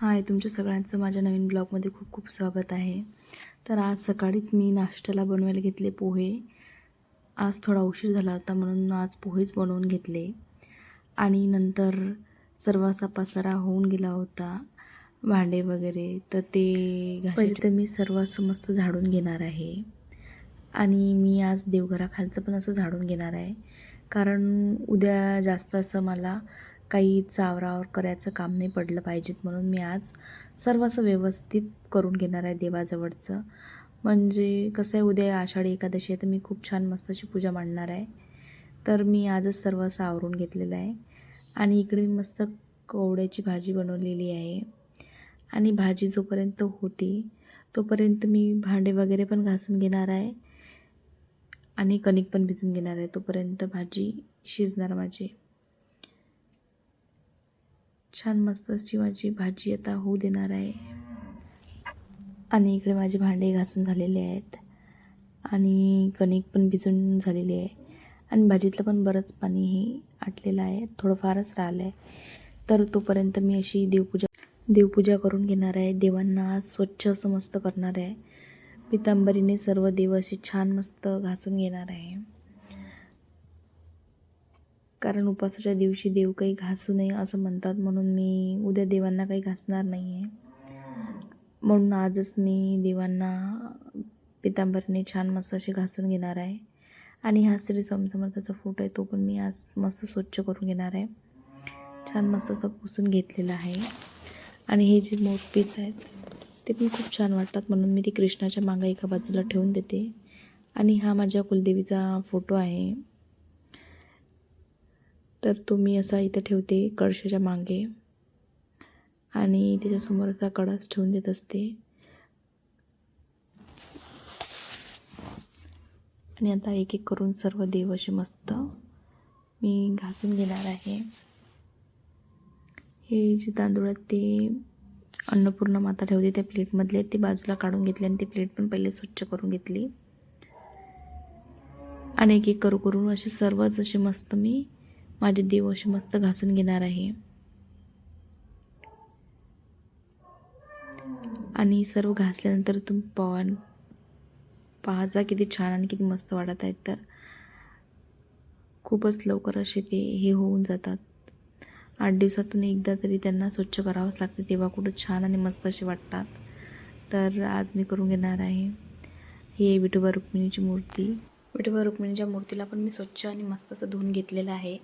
हाय, तुमच्या सगळ्यांचं माझ्या नवीन ब्लॉगमध्ये खूप खूप स्वागत आहे. तर आज सकाळीच मी नाश्त्याला बनवायला घेतले पोहे. आज थोडा उशीर झाला होता म्हणून आज पोहेच बनवून घेतले. आणि नंतर सर्व असा पसारा होऊन गेला होता, भांडे वगैरे, तर ते पहिले तर मी सर्व असं मस्त झाडून घेणार आहे. आणि मी आज देवघराखालचं पण असं झाडून घेणार आहे, कारण उद्या जास्त असं मला काही चावरावर करायचं काम नाही पडलं पाहिजेत, म्हणून मी आज सर्व असं व्यवस्थित करून घेणार आहे देवाजवळचं. म्हणजे कसं आहे, उद्या आषाढी एकादशी आहे, तर मी खूप छान मस्त अशी पूजा मांडणार आहे. तर मी आजच सर्व असं आवरून घेतलेलं आहे. आणि इकडे मी मस्त कवड्याची भाजी बनवलेली आहे. आणि भाजी जोपर्यंत होती तोपर्यंत मी भांडे वगैरे पण घासून घेणार आहे आणि कणिक पण भिजून घेणार आहे. तोपर्यंत भाजी शिजणार माझी. छान मस्त अशी माझी भाजी आता होऊ देणार आहे. आणि इकडे माझे भांडे घासून झालेले आहेत आणि कणिक पण भिजून झालेली आहे. आणि भाजीतलं पण बरंच पाणीही आटलेलं आहे, थोडंफारच राहिलं आहे. तर तोपर्यंत मी अशी देवपूजा करून घेणार आहे. देवांना स्वच्छ असं मस्त करणार आहे. पितांबरीने सर्व देव असे छान मस्त घासून घेणार आहे, कारण उपासाच्या दिवशी देव काही घासू नये असं म्हणतात, म्हणून मी उद्या देवांना काही घासणार नाही आहे. म्हणून आजच मी देवांना पितांबरीने छान मस्त असे घासून घेणार आहे. आणि हा श्री स्वामी समर्थाचा फोटो आहे, तो पण मी आज मस्त स्वच्छ करून घेणार आहे. छान मस्त असं पुसून घेतलेलं आहे. आणि हे जे मोठपीस आहेत ते पण खूप छान वाटतात, म्हणून मी ती कृष्णाच्या मागे एका बाजूला ठेवून देते. आणि हा माझ्या कुलदेवीचा फोटो आहे, तर तो मी असा इथं ठेवते कळशाच्या मागे, आणि त्याच्यासमोर असा कळस ठेवून देत असते. आणि आता एक एक करून सर्व देव असे मस्त मी घासून घेणार आहे. हे जे तांदूळ आहेत ते अन्नपूर्णा माता ठेवते त्या प्लेटमधले, ते बाजूला काढून घेतले आणि ती प्लेट पण पहिले स्वच्छ करून घेतली. आणि एक एक करून असे सर्वच असे मस्त मी माझे देव असे मस्त घासून घेणार आहे. आणि सर्व घासल्यानंतर तुम्ही पाहायचा किती छान आणि किती मस्त वाटत आहेत. तर खूपच लवकर असे ते हे होऊन जातात. 8 दिवसातून एकदा तरी त्यांना स्वच्छ करावंच लागते, तेव्हा कुठं छान आणि मस्त असे वाटतात. तर आज मी करून घेणार आहे. ही विठोबा रुक्मिणीची मूर्ती. विठोबा रुक्मिणीच्या मूर्तीला पण मी स्वच्छ आणि मस्त असं धुवून घेतलेलं आहे.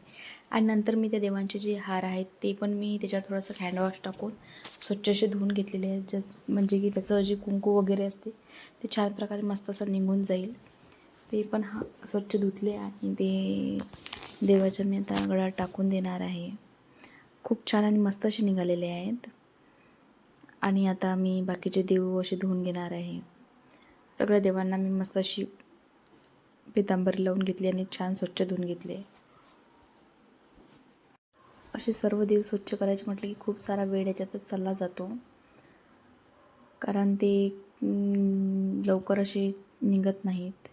आणि नंतर मी त्या देवांचे जे हार आहेत ते पण मी त्याच्यावर थोडंसं हँडवॉश टाकून स्वच्छ असे धुवून घेतलेले आहेत, म्हणजे की त्याचं जे कुंकू वगैरे असते ते छान प्रकारे मस्त असं निघून जाईल. ते पण स्वच्छ धुतले आणि ते देवाच्या मी आता गळ्यात टाकून देणार आहे. खूप छान आणि मस्त असे निघालेले आहेत. आणि आता मी बाकीचे देव असे धुवून घेणार आहे. सगळ्या देवांना मी मस्त अशी पितांबरी लावून घेतली आणि छान स्वच्छ धुवून घेतले. असे सर्व देव स्वच्छ करायचे म्हटले की खूप सारा वेळ याच्यातच चालला जातो, कारण ते लवकर असे निघत नाहीत.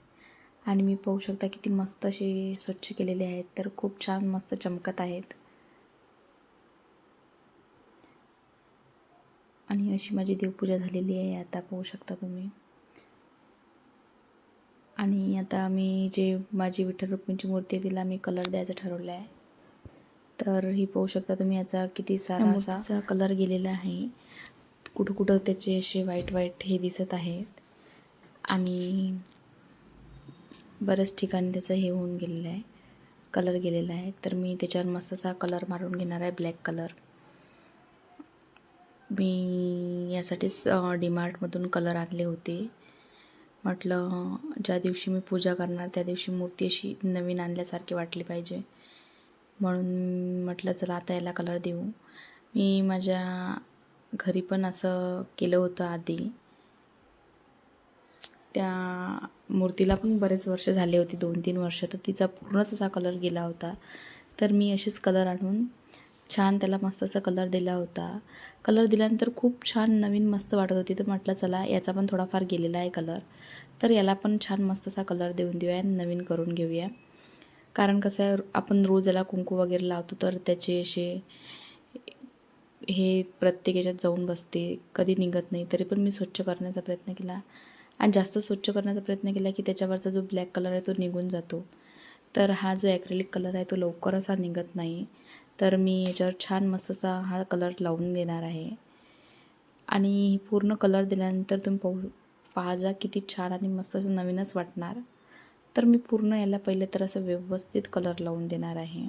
आणि मी पाहू शकता किती मस्त असे स्वच्छ केलेले आहेत, तर खूप छान मस्त चमकत आहेत. आणि अशी माझी देवपूजा झालेली आहे, आता पाहू शकता तुम्ही. आणि आता मी जे माझी विठ्ठल रुक्मिणीची मूर्ती आहे तिला मी कलर द्यायचं ठरवलं आहे. तर ही पाहू शकता तुम्ही, याचा किती सारा असा कलर गेलेला आहे. कुठं कुठं त्याचे असे वाईट वाईट हे दिसत आहेत आणि बऱ्याच ठिकाणी त्याचं हे होऊन गेलेलं आहे, कलर गेलेला आहे. तर मी त्याच्यावर मस्त असा कलर मारून घेणार आहे, ब्लॅक कलर. मी यासाठीच डीमार्टमधून कलर आणले होते. म्हटलं ज्या दिवशी मी पूजा करणार त्या दिवशी मूर्ती अशी नवीन आणल्यासारखी वाटली पाहिजे, म्हणून म्हटलं चला आता याला कलर देऊ. मी माझ्या घरी पण असं केलं होतं आधी. त्या मूर्तीला पण बरेच वर्ष झाले होते, 2-3 वर्ष, तर तिचा पूर्णच असा कलर गेला होता. तर मी असेच कलर आणून छान त्याला मस्त असा कलर दिला होता. कलर दिल्यानंतर खूप छान नवीन मस्त वाटत होती. तर म्हटलं चला याचा पण थोडाफार गेलेला आहे कलर, तर याला पण छान मस्त असा कलर देऊन देऊया, नवीन करून घेऊया. कारण कसं आहे, आपण रोज याला कुंकू वगैरे लावतो तर त्याचे असे हे प्रत्येक याच्यात जाऊन बसते, कधी निघत नाही. तरी पण मी स्वच्छ करण्याचा प्रयत्न केला आणि जास्त स्वच्छ करण्याचा प्रयत्न केला की त्याच्यावरचा जो ब्लॅक कलर आहे तो निघून जातो. तर हा जो ॲक्रेलिक कलर आहे तो लवकर असा निघत नाही. तर मी याच्यावर छान मस्त असा हा कलर लावून देणार आहे. आणि पूर्ण कलर दिल्यानंतर तुम्ही पहा जा किती छान आणि मस्त असं नवीनच वाटणार. तर मी पूर्ण याला पहिले तर असं व्यवस्थित कलर लावून देणार आहे.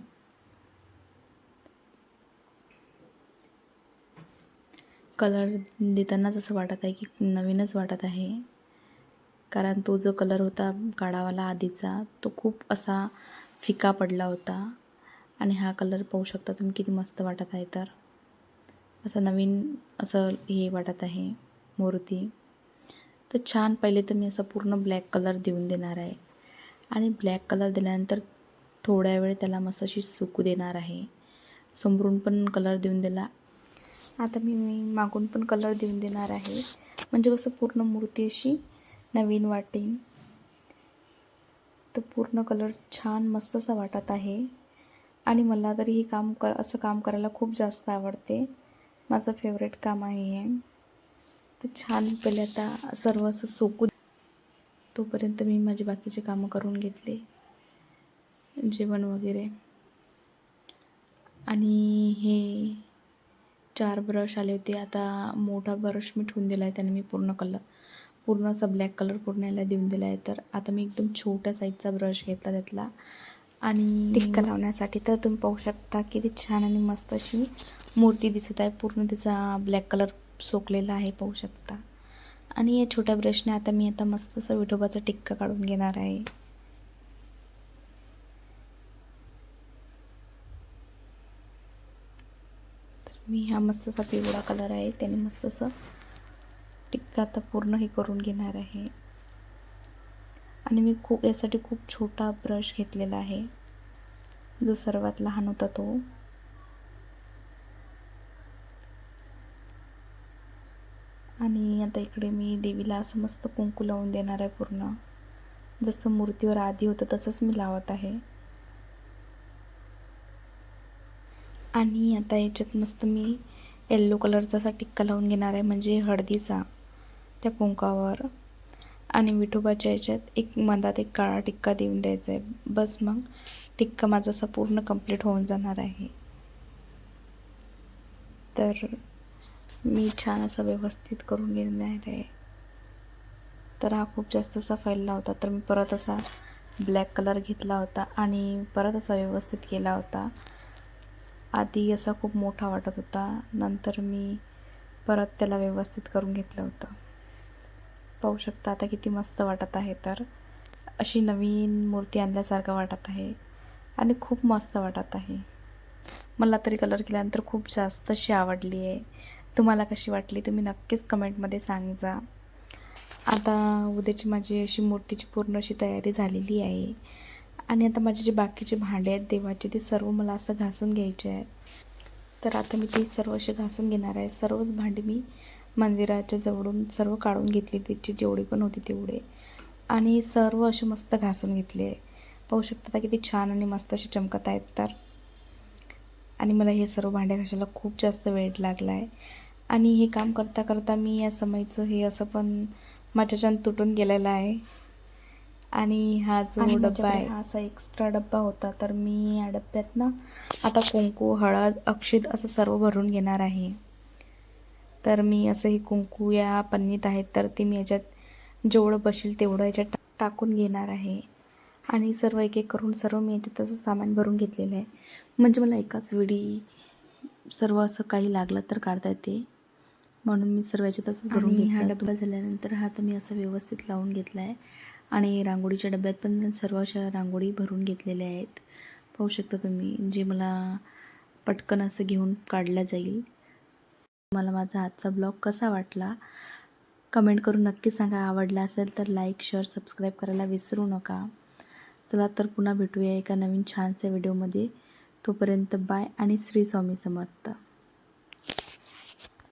कलर देतानाच असं वाटत आहे की नवीनच वाटत आहे. कारण तो जो कलर होता काळावाला आधीचा तो खूप असा फिका पडला होता. आणि हा कलर पाहू शकता तुम्ही किती मस्त वाटत आहे. तर असं नवीन असं हे वाटत आहे मूर्ती. तर छान पहिले तर मी असं पूर्ण ब्लॅक कलर देऊन देणार आहे. आणि ब्लॅक कलर दिल्यानंतर थोड्या वेळ त्याला मस्त अशी सुकू देणार आहे. समोरून पण कलर देऊन दिला. आता मी मागून पण कलर देऊन देणार आहे. म्हणजे कसं पूर्ण मूर्ती अशी नवीन वाटेल. तर पूर्ण कलर छान मस्त असं वाटत आहे. आणि मला तरी हे असं काम करायला खूप जास्त आवडते. माझं फेवरेट काम आहे हे. तर छान पहिले आता सर्व असं सोकू तोपर्यंत मी माझे बाकीचे कामं करून घेतले, जेवण वगैरे. आणि हे 4 ब्रश आले होते. आता मोठा ब्रश मी ठेवून दिला आहे. त्याने मी पूर्ण असा ब्लॅक कलर पूर्ण याला देऊन दिला आहे. तर आता मी एकदम छोट्या साईजचा ब्रश घेतला त्यातला आणि टिक्का लावण्यासाठी. तर तुम्ही पाहू शकता किती छान आणि मस्त अशी मूर्ती दिसत आहे. पूर्ण तिचा ब्लॅक कलर सोकलेला आहे पाहू शकता. आणि या छोट्या ब्रशने आता मी मस्त असं विठोबाचा टिक्का काढून घेणार आहे. तर मी हा मस्त असा पिवळा कलर आहे त्याने मस्त असं टिक्का आता पूर्ण हे करून घेणार आहे. आणि मी यासाठी खूप छोटा ब्रश घेतलेला आहे, जो सर्वात लहान होता तो. आणि आता इकडे मी देवीला असं मस्त कुंकू लावून देणार आहे. पूर्ण जसं मूर्तीवर आधी होतं तसंच मी लावत आहे. आणि आता याच्यात मस्त मी येल्लो कलरचा असा टिक्का लावून घेणार आहे, म्हणजे हळदीचा त्या कुंकावर. आणि विठोबाच्या याच्यात मधात एक काळा टिक्का देऊन द्यायचा आहे. बस मग टिक्का माझा असा पूर्ण कंप्लीट होऊन जाणार आहे. तर मी छान असं व्यवस्थित करून घेणार आहे. तर हा खूप जास्त असा फैलला होता. तर मी परत असा ब्लॅक कलर घेतला होता आणि परत असा व्यवस्थित केला होता. आधी असा खूप मोठा वाटत होता, नंतर मी परत त्याला व्यवस्थित करून घेतलं होतं. पाहू शकता आता किती मस्त वाटत आहे. तर अशी नवीन मूर्ती आणल्यासारखं वाटत आहे आणि खूप मस्त वाटत आहे. मला तरी कलर केल्यानंतर खूप जास्त अशी आवडली आहे. तुम्हाला कशी वाटली तुम्ही नक्कीच कमेंटमध्ये सांगा. आता उद्याची माझी अशी मूर्तीची पूर्ण अशी तयारी झालेली आहे. आणि आता माझे जे बाकीचे भांडे आहेत देवाचे ते सर्व मला असं घासून घ्यायचे आहेत. तर आता मी ते सर्व असे घासून घेणार आहे. सर्वच भांडी मी मंदिराच्या जवळून सर्व काढून घेतली, त्याची जेवढी पण होती तेवढे. आणि सर्व असे मस्त घासून घेतले. पाहू शकता आता किती छान आणि मस्त असे चमकत आहेत. तर आणि मला हे सर्व भांडे घासायला खूप जास्त वेळ लागला आहे. आणि हे काम करता करता मी या समईचं हे असं पण माझ्याच्यानं तुटून गेलेला आहे. आणि हा जो डब्बा आहे हा असा एक्स्ट्रा डब्बा होता. तर मी या डब्यात ना आता कुंकू, हळद, अक्षत असं सर्व भरून घेणार आहे. तर मी असं हे कुंकू या पन्नीत आहेत तर ते मी याच्यात जेवढं बसेल तेवढं याच्यात टाकून घेणार आहे. आणि सर्व एक एक करून सर्व मी याच्यात असं सामान भरून घेतलेलं आहे, म्हणजे मला एकाच वेळी सर्व असं काही लागलं तर काढता येते, म्हणून मी सर्व याच्यात असं भरून घेतलं. हा डब्बा झाल्यानंतर हा तर मी असं व्यवस्थित लावून घेतला आहे. आणि रांगोळीच्या डब्यात पण सर्व अशा रांगोळी भरून घेतलेल्या आहेत. पाहू शकता तुम्ही, जे मला पटकन असं घेऊन काढल्या जाईल. मला माझा आजचा ब्लॉग कसा वाटला कमेंट करून नक्की सांगा. आवडला असेल तर लाईक, शेअर, सबस्क्राईब करायला विसरू नका. चला तर पुन्हा भेटूया एका नवीन छानशा व्हिडिओमध्ये. तोपर्यंत बाय आणि श्री स्वामी समर्थ.